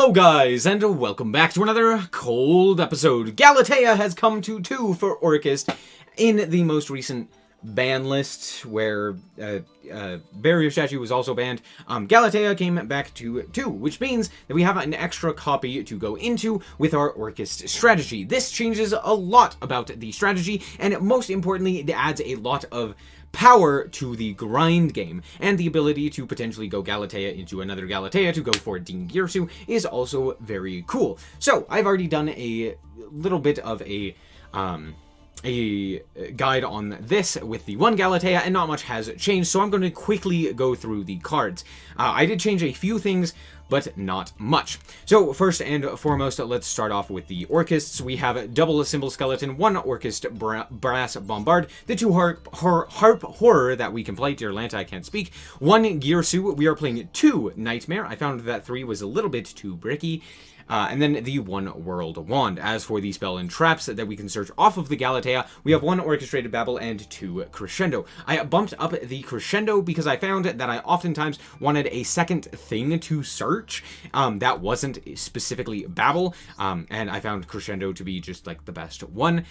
Hello guys, and welcome back to another cold episode. Galatea has come to 2 for Orcust in the most recent ban list, where Barrier Statue was also banned. Galatea came back to 2, which means that we have an extra copy to go into with our Orcust strategy. This changes a lot about the strategy, and most importantly, it adds a lot of power to the grind game, and the ability to potentially go Galatea into another Galatea to go for Ding Girsu is also very cool. So I've already done a little bit of a guide on this with the one Galatea, and not much has changed, so I'm going to quickly go through the cards. I did change a few things, but not much. So first and foremost, let's start off with the Orcusts. We have double Symbol Skeleton, 1 Orcust Brass Bombard, the 2 Harp Horror that we can play. Dear Lanta, I can't speak. 1 Girsu. We are playing 2 Nightmare. I found that 3 was a little bit too bricky. And then the 1 World Wand. As for the spell and traps that we can search off of the Galatea, we have 1 Orchestrated Babble and 2 Crescendo. I bumped up the Crescendo because I found that I oftentimes wanted a second thing to search that wasn't specifically Babble, and I found Crescendo to be just like the best one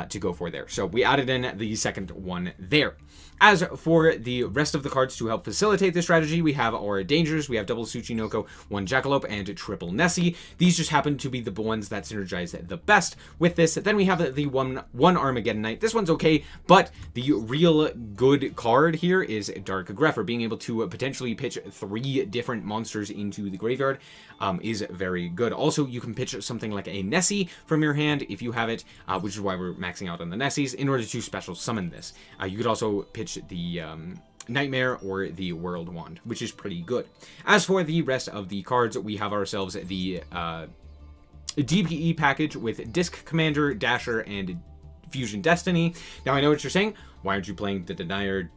to go for there. So we added in the second one there. As for the rest of the cards to help facilitate this strategy, we have our Dangers. We have double Tsuchinoko, 1 Jackalope, and triple Nessie. These just happen to be the ones that synergize the best with this. Then we have the one Armageddon Knight. This one's okay, but the real good card here is Dark Grepher. Being able to potentially pitch 3 different monsters into the graveyard is very good. Also, you can pitch something like a Nessie from your hand if you have it, which is why we're maxing out on the Nessies, in order to special summon this. You could also pitch the Nightmare or the World Wand, which is pretty good. As for the rest of the cards, we have ourselves the DPE package with Disc Commander, Dasher, and Fusion Destiny. Now, I know what you're saying. Why aren't you playing the Denier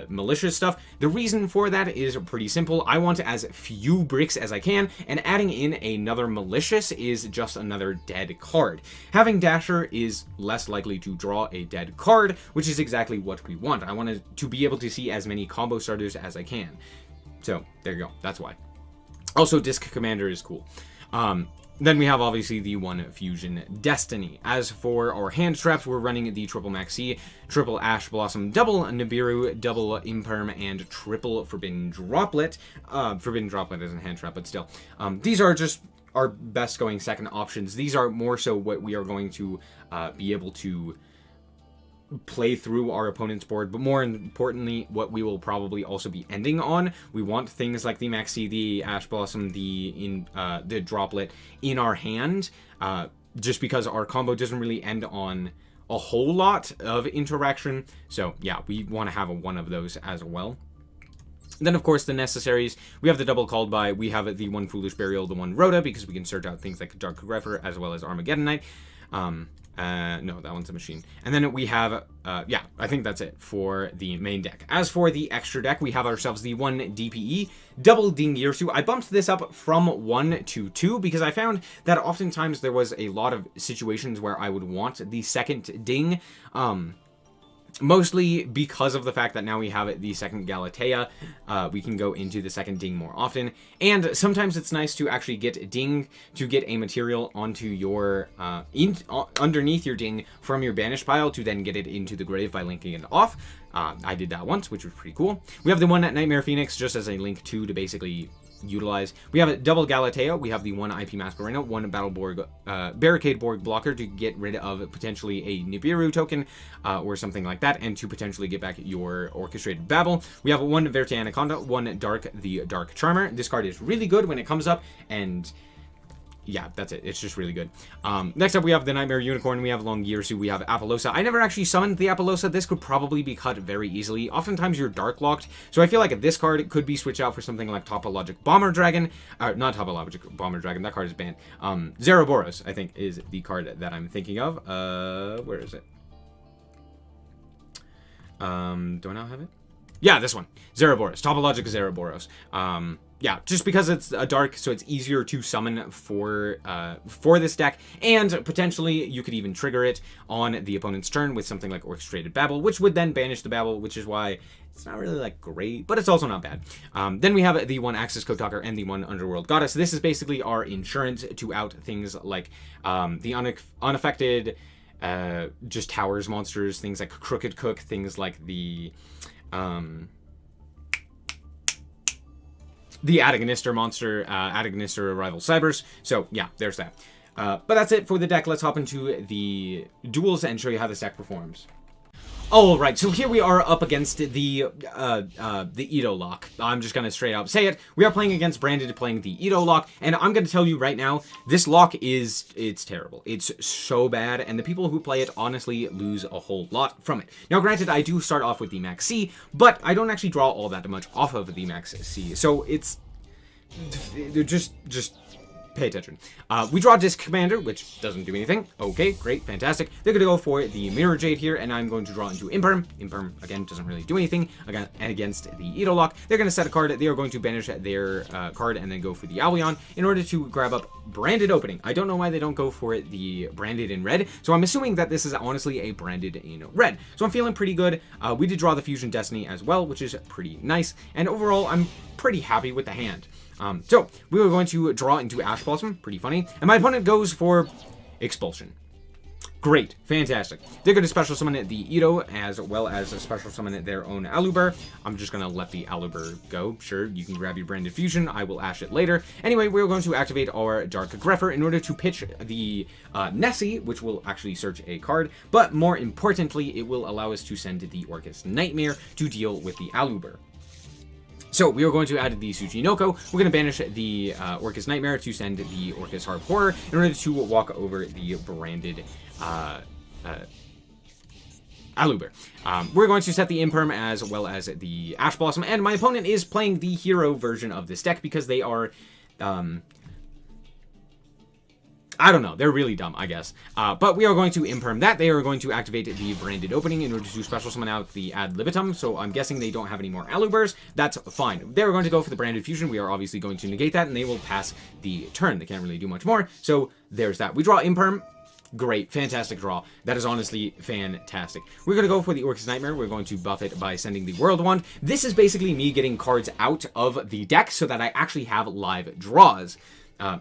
malicious stuff? The reason for that is pretty simple. I want as few bricks as I can, and adding in another malicious is just another dead card. Having Dasher is less likely to draw a dead card, which is exactly what we want. I want to be able to see as many combo starters as I can. So, there you go. That's why. Also, Disc Commander is cool. Then we have, obviously, the 1 Fusion Destiny. As for our hand traps, we're running the triple Maxi, triple Ash Blossom, double Nibiru, double Imperm, and triple Forbidden Droplet. Forbidden Droplet isn't a hand trap, but still. These are just our best going second options. These are more so what we are going to be able to play through our opponent's board, but more importantly, what we will probably also be ending on. We want things like the Maxi, the Ash Blossom, the Droplet in our hand, just because our combo doesn't really end on a whole lot of interaction. So yeah, we want to have one of those as well. Then, of course, the necessaries. We have the double Called By. We have the 1 Foolish Burial, the 1 Rhoda, because we can search out things like Dark Grepher as well as Armageddon Knight. No, that one's a machine. And then we have, yeah, I think that's it for the main deck. As for the extra deck, we have ourselves the 1 DPE, double Ding Girsu. I bumped this up from 1 to 2 because I found that oftentimes there was a lot of situations where I would want the second Ding, mostly because of the fact that now we have the second Galatea, we can go into the second Ding more often. And sometimes it's nice to actually get Ding to get a material onto your, underneath your Ding from your banished pile to then get it into the grave by linking it off. I did that once, which was pretty cool. We have the 1 Nightmare Phoenix just as a link to basically utilize. We have a double Galatea. We have the 1 IP Masquerena, 1 Battleborg, Barricade Borg blocker to get rid of potentially a Nibiru token or something like that, and to potentially get back your Orchestrated Babble. We have 1 Verte Anaconda, 1 Dark, the Dark Charmer. This card is really good when it comes up, and yeah, that's it. It's just really good. Next up, we have the Nightmare Unicorn. We have Long Girsu. We have Apollosa. I never actually summoned the Apollosa. This could probably be cut very easily. Oftentimes, you're dark locked, so I feel like this card could be switched out for something like Topologic Bomber Dragon. Not Topologic Bomber Dragon. That card is banned. Zeroboros, I think, is the card that I'm thinking of. Where is it? Do I now have it? Yeah, this one. Zeroboros. Topologic Zeroboros. yeah, just because it's a dark, so it's easier to summon for this deck, and potentially you could even trigger it on the opponent's turn with something like Orchestrated Babel, which would then banish the Babel, which is why it's not really like great, but it's also not bad. Then we have the one Axis Code Talker and the one Underworld Goddess. This is basically our insurance to out things like the unaffected, just towers monsters, things like Crooked Cook, things like the Adagonister monster, Adagonister Rival Cybers. So yeah, there's that. But that's it for the deck. Let's hop into the duels and show you how this deck performs. Alright, so here we are up against the Edo lock. I'm just gonna straight up say it. We are playing against Branded playing the Edo lock, and I'm gonna tell you right now, this lock it's terrible. It's so bad, and the people who play it honestly lose a whole lot from it. Now granted, I do start off with the Max C, but I don't actually draw all that much off of the Max C, so it's just pay attention. We draw Disc Commander, which doesn't do anything. Okay, great, fantastic. They're going to go for the Mirror Jade here, and I'm going to draw into Imperm. Imperm, again, doesn't really do anything against the Edo lock. They're going to set a card. They are going to banish their card and then go for the Albion in order to grab up Branded Opening. I don't know why they don't go for the Branded in red, so I'm assuming that this is honestly a Branded in red. So I'm feeling pretty good. We did draw the Fusion Destiny as well, which is pretty nice, and overall, I'm pretty happy with the hand. So, we were going to draw into Ash Blossom, pretty funny, and my opponent goes for Expulsion. Great, fantastic. They're going to special summon the Edo, as well as special summon their own Aluber. I'm just going to let the Aluber go. Sure, you can grab your Branded Fusion, I will Ash it later. Anyway, we're going to activate our Dark Grepher in order to pitch the Nessie, which will actually search a card, but more importantly, it will allow us to send the Orcust Nightmare to deal with the Aluber. So, we are going to add the Tsuchinoko. We're going to banish the Orcust Nightmare to send the Orcust Harp Horror in order to walk over the Branded Aluber. We're going to set the Imperm as well as the Ash Blossom, and my opponent is playing the hero version of this deck because they are I don't know. They're really dumb, I guess. But we are going to Imperm that. They are going to activate the Branded Opening in order to special summon out the Ad Libitum. So I'm guessing they don't have any more Alubers. That's fine. They're going to go for the Branded Fusion. We are obviously going to negate that, and they will pass the turn. They can't really do much more. So there's that. We draw Imperm. Great. Fantastic draw. That is honestly fantastic. We're going to go for the Orcust Nightmare. We're going to buff it by sending the World Wand. This is basically me getting cards out of the deck so that I actually have live draws.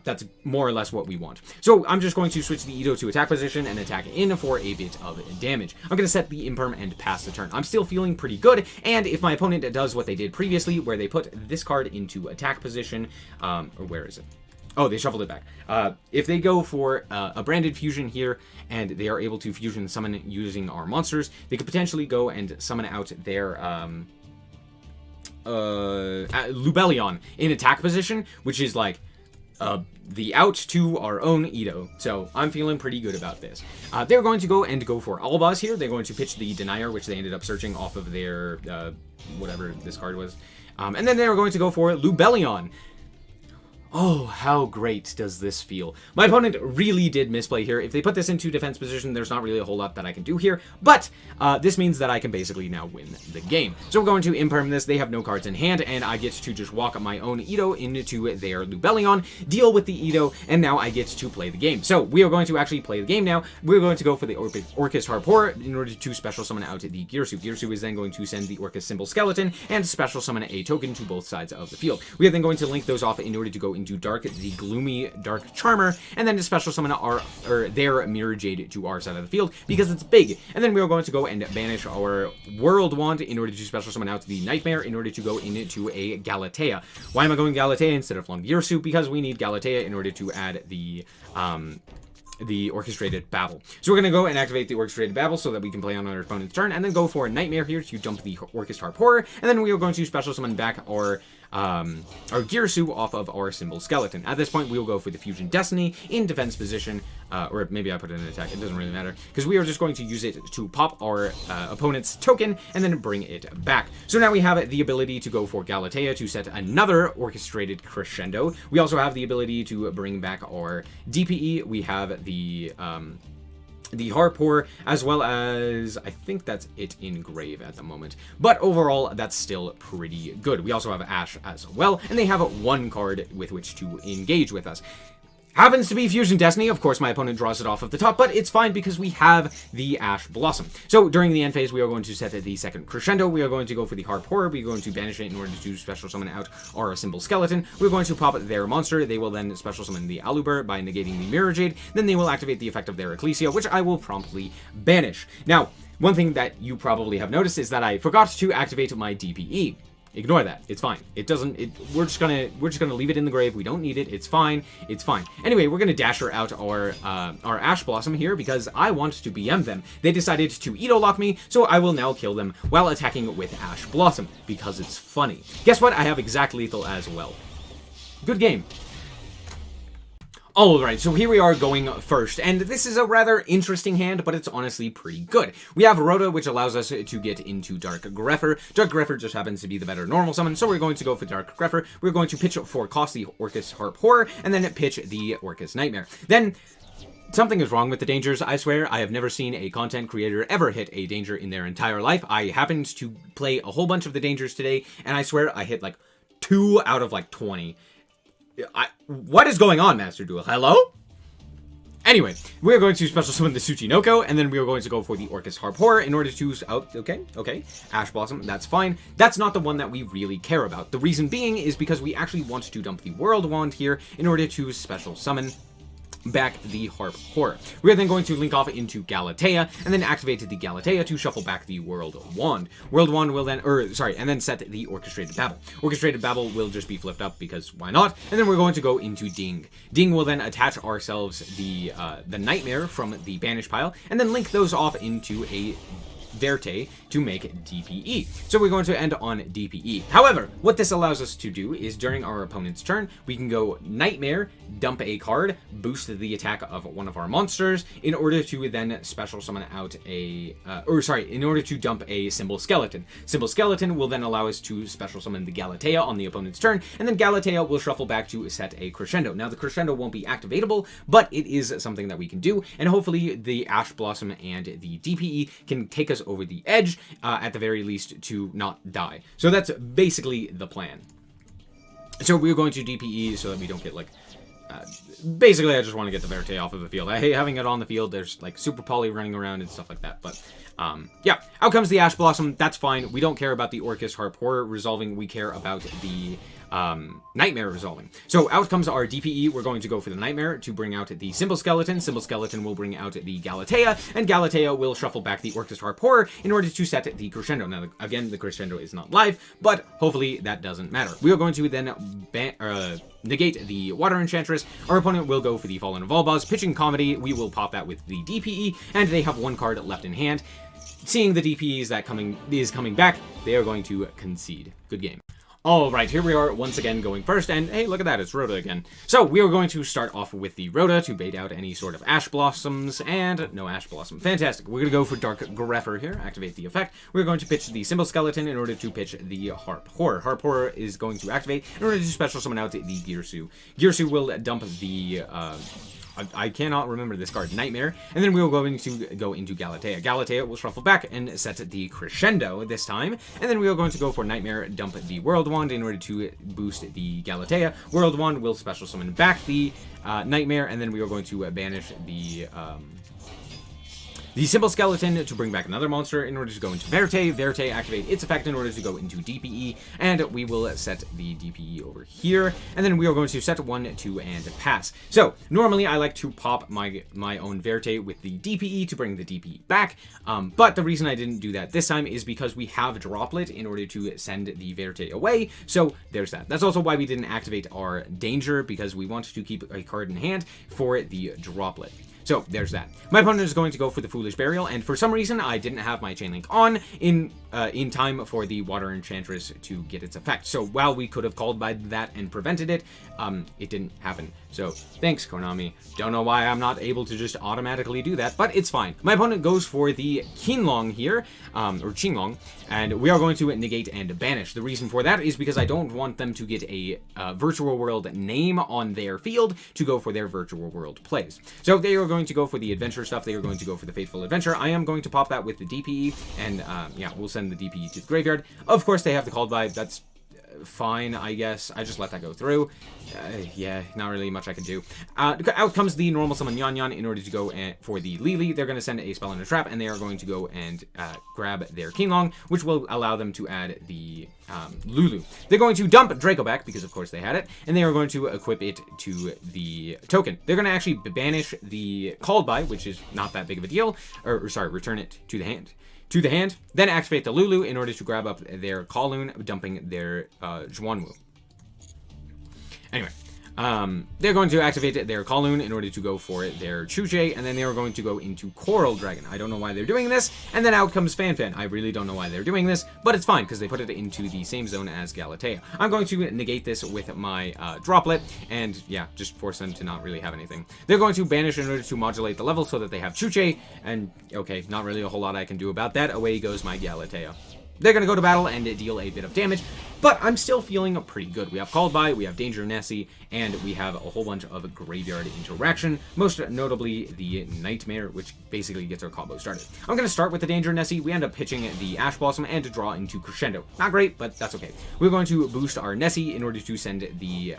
That's more or less what we want. So I'm just going to switch the Edo to attack position and attack in for a bit of damage. I'm going to set the Imperm and pass the turn. I'm still feeling pretty good, and if my opponent does what they did previously, where they put this card into attack position, or where is it? Oh, they shuffled it back. If they go for a Branded Fusion here, and they are able to fusion summon using our monsters, they could potentially go and summon out their Lubellion in attack position, which is like the out to our own Edo. So I'm feeling pretty good about this. They're going to go for Albaz here. They're going to pitch the Denier, which they ended up searching off of their whatever this card was. And then they're going to go for Lubellion. Oh, how great does this feel? My opponent really did misplay here. If they put this into defense position, there's not really a whole lot that I can do here, but this means that I can basically now win the game. So we're going to Imperm this. They have no cards in hand, and I get to just walk my own Edo into their Lubellion, deal with the Edo, and now I get to play the game. So we are going to actually play the game now. We're going to go for the Orcust Harp Horror in order to special summon out the Girsu. Girsu is then going to send the Orcust Symbol Skeleton and special summon a token to both sides of the field. We are then going to link those off in order to go into Dark, the Gloomy Dark Charmer, and then to special summon their Mirror Jade to our side of the field because it's big. And then we are going to go and banish our World Wand in order to special summon out the Nightmare in order to go into a Galatea. Why am I going Galatea instead of Girsu? Because we need Galatea in order to add the Orchestrated Babel. So we're going to go and activate the Orchestrated Babel so that we can play on our opponent's turn, and then go for a Nightmare here to dump the Orcust Harp Horror, and then we are going to special summon back our Girsu off of our Symbol Skeleton. At this point, we will go for the Fusion Destiny in defense position, or maybe I put it in attack, it doesn't really matter, because we are just going to use it to pop our opponent's token and then bring it back. So now we have the ability to go for Galatea to set another Orchestrated Crescendo. We also have the ability to bring back our DPE. We have the the Harpour, as well as, I think that's it in Grave at the moment. But overall, that's still pretty good. We also have Ash as well, and they have one card with which to engage with us. Happens to be Fusion Destiny. Of course, my opponent draws it off of the top, but it's fine because we have the Ash Blossom. So during the end phase, we are going to set the second Crescendo. We are going to go for the Harpour. We are going to banish it in order to special summon out our Symbol Skeleton. We're going to pop their monster. They will then special summon the Aluber by negating the Mirror Jade. Then they will activate the effect of their Ecclesia, which I will promptly banish. Now, one thing that you probably have noticed is that I forgot to activate my DPE. Ignore that. It's fine. It doesn't. We're just gonna leave it in the grave. We don't need it. It's fine. It's fine. Anyway, we're gonna dasher out our Ash Blossom here because I want to BM them. They decided to Edo lock me, so I will now kill them while attacking with Ash Blossom because it's funny. Guess what? I have exact lethal as well. Good game. Alright, so here we are going first, and this is a rather interesting hand, but it's honestly pretty good. We have Rhoda, which allows us to get into Dark Grepher. Dark Grepher just happens to be the better normal summon, so we're going to go for Dark Grepher. We're going to pitch for cost the Orcust Harpour, and then pitch the Orcust Nightmare. Then, something is wrong with the dangers, I swear. I have never seen a content creator ever hit a danger in their entire life. I happened to play a whole bunch of the dangers today, and I swear I hit like 2 out of like 20. What is going on, Master Duel? Hello? Anyway, we're going to special summon the Tsuchinoko, and then we are going to go for the Orcust Harpour in order to... Oh, okay. Ash Blossom, that's fine. That's not the one that we really care about. The reason being is because we actually want to dump the World Wand here in order to special summon back the Harpour. We are then going to link off into Galatea, and then activate the Galatea to shuffle back the World Wand. World Wand will then, and then set the Orchestrated Babble. Orchestrated Babble will just be flipped up because why not? And then we're going to go into Ding. Ding will then attach ourselves the Nightmare from the Banish pile, and then link those off into a Verte to make DPE. So we're going to end on DPE. However, what this allows us to do is during our opponent's turn, we can go Nightmare, dump a card, boost the attack of one of our monsters in order to then special summon out a, in order to dump a Symbol Skeleton. Symbol Skeleton will then allow us to special summon the Galatea on the opponent's turn, and then Galatea will shuffle back to set a Crescendo. Now the Crescendo won't be activatable, but it is something that we can do, and hopefully the Ash Blossom and the DPE can take us over the edge, at the very least, to not die. So that's basically the plan. So we're going to DPE so that we don't get, like, basically I just want to get the Verte off of the field. I hate having it on the field. There's, like, Super Poly running around and stuff like that, but, yeah. Out comes the Ash Blossom. That's fine. We don't care about the Orcust Harpour resolving. We care about the Nightmare resolving. So out comes our DPE. We're going to go for the Nightmare to bring out the Symbol Skeleton. Symbol Skeleton will bring out the Galatea, and Galatea will shuffle back the Orcust Harpour in order to set the Crescendo. Now, again, the Crescendo is not live, but hopefully that doesn't matter. We are going to then negate the Water Enchantress. Our opponent will go for the Fallen of Volbaz. Pitching Comedy, we will pop that with the DPE, and they have one card left in hand. Seeing the DPEs that is coming back, they are going to concede. Good game. Alright, here we are once again going first, and hey, look at that, it's Rhoda again. So, we are going to start off with the Rhoda to bait out any sort of Ash Blossoms, and no Ash Blossom. Fantastic. We're going to go for Dark Grepher here, activate the effect. We're going to pitch the Symbol Skeleton in order to pitch the Harpour. Harpour is going to activate in order to special summon out the Girsu. Girsu will dump the, I cannot remember this card, Nightmare, and then we will go into Galatea. Galatea will shuffle back and set the Crescendo this time, and then we are going to go for Nightmare, dump the World Wand in order to boost the Galatea. World Wand will special summon back the Nightmare, and then we are going to banish the Symbol Skeleton to bring back another monster in order to go into Verte. Verte activate its effect in order to go into DPE, and we will set the DPE over here, and then we are going to set 1, 2, and pass. So, normally I like to pop my own Verte with the DPE to bring the DPE back, but the reason I didn't do that this time is because we have Droplet in order to send the Verte away, so there's that. That's also why we didn't activate our Danger, because we wanted to keep a card in hand for the Droplet. So, there's that. My opponent is going to go for the Foolish Burial, and for some reason, I didn't have my Chain Link on in time for the Water Enchantress to get its effect. So, while we could have called by that and prevented it, it didn't happen. So, thanks, Konami. Don't know why I'm not able to just automatically do that, but it's fine. My opponent goes for the Qinglong here, or Qinglong, and we are going to negate and banish. The reason for that is because I don't want them to get a Virtual World name on their field to go for their Virtual World plays. So, they are going to go for the adventure stuff. They are going to go for the Fateful Adventure. I am going to pop that with the DPE, and yeah, we'll send the DPE to the graveyard. Of course, they have the Called By. That's fine, I guess. I just let that go through. Yeah, not really much I can do. Out comes the normal summon Yan Yan in order to go for the Lily. They're going to send a spell and a trap, and they are going to go and grab their Keenlong, which will allow them to add the Lulu. They're going to dump Draco back, because of course they had it, and they are going to equip it to the token. They're going to actually banish the Called By, which is not that big of a deal, or sorry, return it to the hand. Then activate the Lulu in order to grab up their Kowloon, dumping their Zhuanwu. Anyway, they're going to activate their Kowloon in order to go for their Chuche, and then they are going to go into Coral Dragon. I don't know why they're doing this, and then out comes Fanfan. I really don't know why they're doing this, but it's fine, because they put it into the same zone as Galatea. I'm going to negate this with my Droplet, and yeah, just force them to not really have anything. They're going to banish in order to modulate the level so that they have Chuche, and okay, not really a whole lot I can do about that. Away goes my Galatea. They're going to go to battle and deal a bit of damage, but I'm still feeling pretty good. We have Called By, we have Danger Nessie, and we have a whole bunch of graveyard interaction, most notably the Nightmare, which basically gets our combo started. I'm going to start with the Danger Nessie. We end up pitching the Ash Blossom and to draw into Crescendo. Not great, but that's okay. We're going to boost our Nessie in order to send the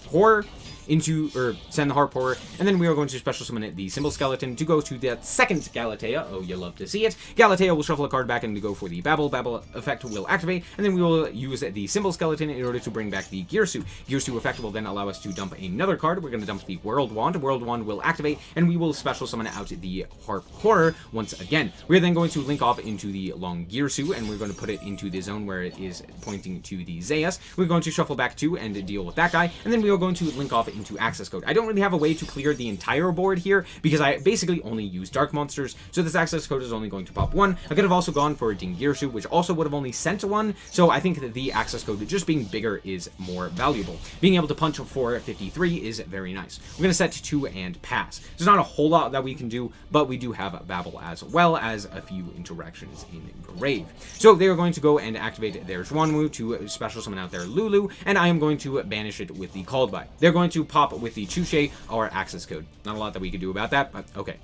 Horror into, or send the Harp Horror, and then we are going to special summon the Symbol Skeleton to go to that second Galatea. Oh, you love to see it. Galatea will shuffle a card back and to go for the Babble. Babble effect will activate, and then we will use the Symbol Skeleton in order to bring back the Gearsu. Gearsu effect will then allow us to dump another card. We're going to dump the World Wand. World Wand will activate, and we will special summon out the Harp Horror once again. We're then going to link off into the Long Gearsu, and we're going to put it into the zone where it is pointing to the Zayas. We're going to shuffle back 2 and deal with that guy, and then we are going to link off into Access Code. I don't really have a way to clear the entire board here, because I basically only use Dark Monsters, so this Access Code is only going to pop 1. I could have also gone for a Dingirsu, which also would have only sent 1, so I think that the Access Code just being bigger is more valuable. Being able to punch for 53 is very nice. We're going to set to 2 and pass. There's not a whole lot that we can do, but we do have Babble as well as a few interactions in Grave. So they are going to go and activate their Zhuanwu to special summon out their Lulu, and I am going to banish it with the Called By. They're going to pop with the Chuche or Access Code. Not a lot that we can do about that, but okay.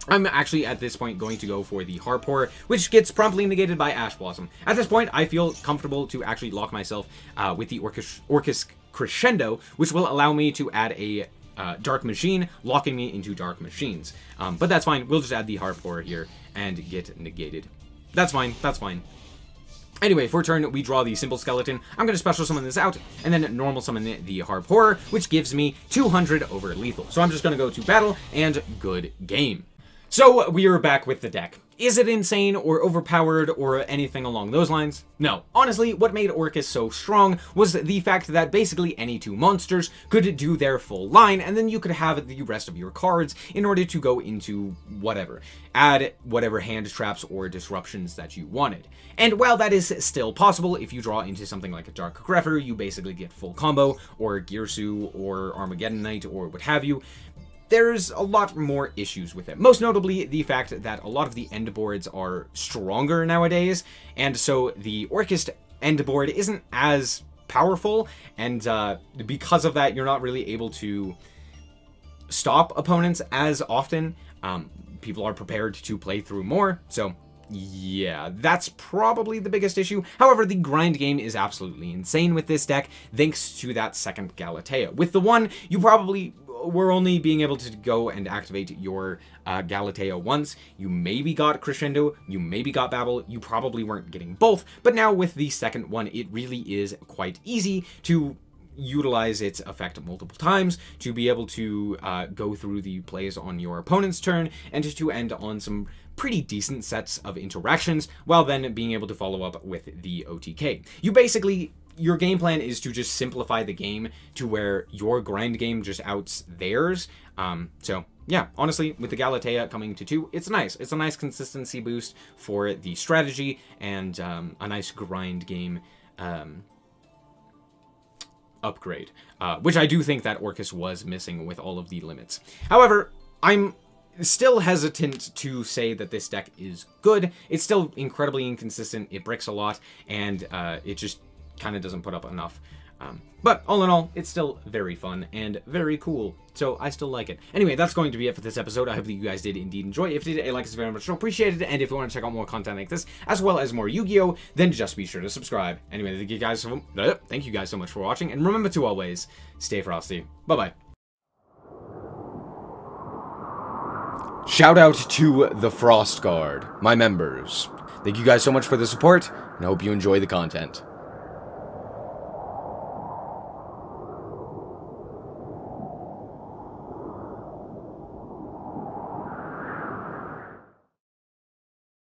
I'm actually, at this point, going to go for the Harp Horror, which gets promptly negated by Ash Blossom. At this point, I feel comfortable to actually lock myself with the Orcust Crescendo, which will allow me to add a Dark Machine, locking me into Dark Machines. But that's fine. We'll just add the Harp Horror here and get negated. That's fine. That's fine. Anyway, for turn, we draw the Symbol Skeleton. I'm going to special summon this out, and then normal summon the Harp Horror, which gives me 200 over lethal. So I'm just going to go to battle, and good game. So we are back with the deck. Is it insane or overpowered or anything along those lines? No. Honestly, what made Orcust so strong was the fact that basically any 2 monsters could do their full line, and then you could have the rest of your cards in order to go into whatever. Add whatever hand traps or disruptions that you wanted. And while that is still possible, if you draw into something like a Dark Grepher, you basically get full combo, or Gearsu, or Armageddon Knight, or what have you. There's a lot more issues with it. Most notably, the fact that a lot of the end boards are stronger nowadays, and so the Orcust end board isn't as powerful, and because of that, you're not really able to stop opponents as often. People are prepared to play through more, so yeah, that's probably the biggest issue. However, the grind game is absolutely insane with this deck, thanks to that second Galatea. With the one, you probably were only being able to go and activate your Galatea once. You maybe got Crescendo, you maybe got Babble, you probably weren't getting both, but now with the second one, it really is quite easy to utilize its effect multiple times, to be able to go through the plays on your opponent's turn, and to end on some pretty decent sets of interactions, while then being able to follow up with the OTK. You basically, your game plan is to just simplify the game to where your grind game just outs theirs. So yeah, honestly, with the Galatea coming to 2, it's nice. It's a nice consistency boost for the strategy, and a nice grind game upgrade, which I do think that Orcust was missing with all of the limits. However, I'm still hesitant to say that this deck is good. It's still incredibly inconsistent, it bricks a lot, and it just kind of doesn't put up enough But all in all, it's still very fun and very cool, so I still like it. Anyway, that's going to be it for this episode. I hope that you guys did indeed enjoy. If you did, a like is very much appreciated, and if you want to check out more content like this, as well as more Yu-Gi-Oh!, then just be sure to subscribe. Anyway, thank you guys so much for watching, and remember to always stay frosty. Bye-bye. Shout out to the Frost Guard, my members. Thank you guys so much for the support, and I hope you enjoy the content.